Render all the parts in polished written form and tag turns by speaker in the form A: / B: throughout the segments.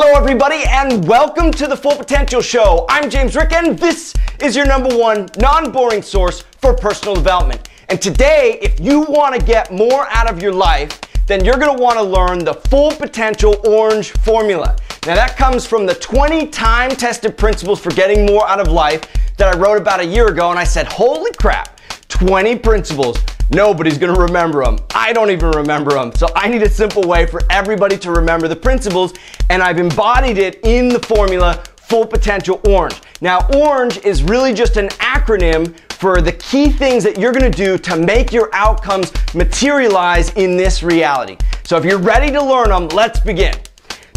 A: Hello everybody and welcome to the Full Potential Show. I'm James Rick and this is your #1 non-boring source for personal development. And today, if you want to get more out of your life, then you're going to want to learn the Full Potential Orange Formula. Now that comes from the 20 time-tested principles for getting more out of life that I wrote about a year ago, and I said, holy crap, 20 principles. Nobody's going to remember them. I don't even remember them. So I need a simple way for everybody to remember the principles, and I've embodied it in the formula Full Potential Orange. Now, orange is really just an acronym for the key things that you're going to do to make your outcomes materialize in this reality. So if you're ready to learn them, let's begin.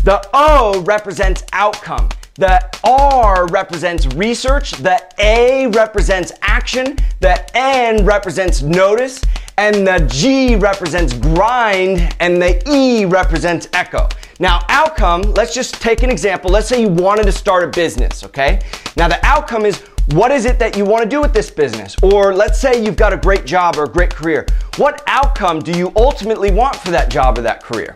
A: The O represents outcome. The R represents research, the A represents action, the N represents notice, and the G represents grind, and the E represents echo. Now, outcome, let's just take an example. Let's say you wanted to start a business, okay? Now, the outcome is, what is it that you want to do with this business? Or let's say you've got a great job or a great career. What outcome do you ultimately want for that job or that career?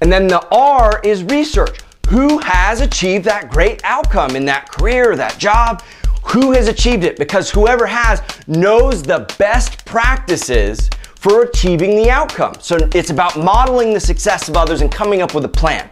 A: And then the R is research. Who has achieved that great outcome in that career, that job? Who has achieved it? Because whoever has knows the best practices for achieving the outcome. So it's about modeling the success of others and coming up with a plan.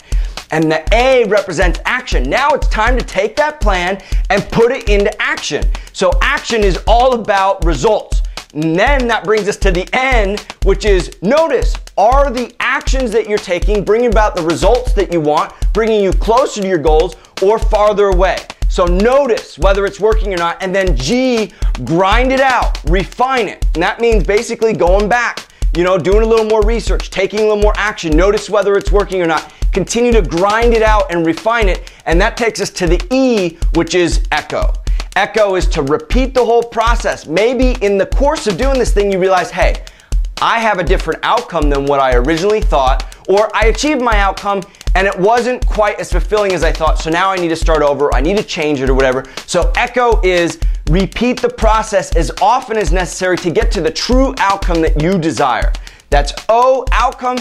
A: And the A represents action. Now it's time to take that plan and put it into action. So action is all about results. And then that brings us to the N, which is notice. Are the actions that you're taking bringing about the results that you want, bringing you closer to your goals or farther away? So notice whether it's working or not. And then G, grind it out, refine it. And that means basically going back, doing a little more research, taking a little more action. Notice whether it's working or not. Continue to grind it out and refine it. And that takes us to the E, which is echo. Echo is to repeat the whole process. Maybe in the course of doing this thing, you realize, hey, I have a different outcome than what I originally thought, or I achieved my outcome and it wasn't quite as fulfilling as I thought, so now I need to start over, I need to change it or whatever. So echo is repeat the process as often as necessary to get to the true outcome that you desire. That's O, outcome,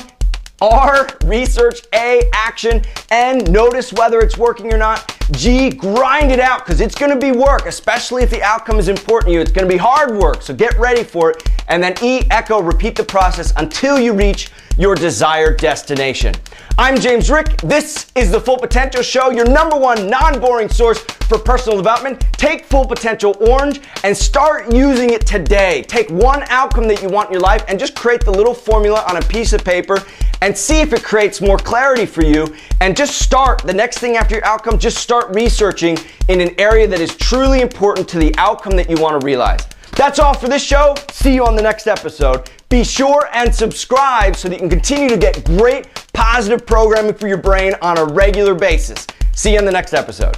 A: R, research, A, action, N, notice whether it's working or not, G, grind it out because it's going to be work, especially if the outcome is important to you. It's going to be hard work, so get ready for it. And then E, echo, repeat the process until you reach your desired destination. I'm James Rick. This is the Full Potential Show, your #1 non-boring source for personal development. Take Full Potential Orange and start using it today. Take one outcome that you want in your life and just create the little formula on a piece of paper and see if it creates more clarity for you. And just start, the next thing after your outcome, just start researching in an area that is truly important to the outcome that you want to realize. That's all for this show. See you on the next episode. Be sure and subscribe so that you can continue to get great positive programming for your brain on a regular basis. See you on the next episode.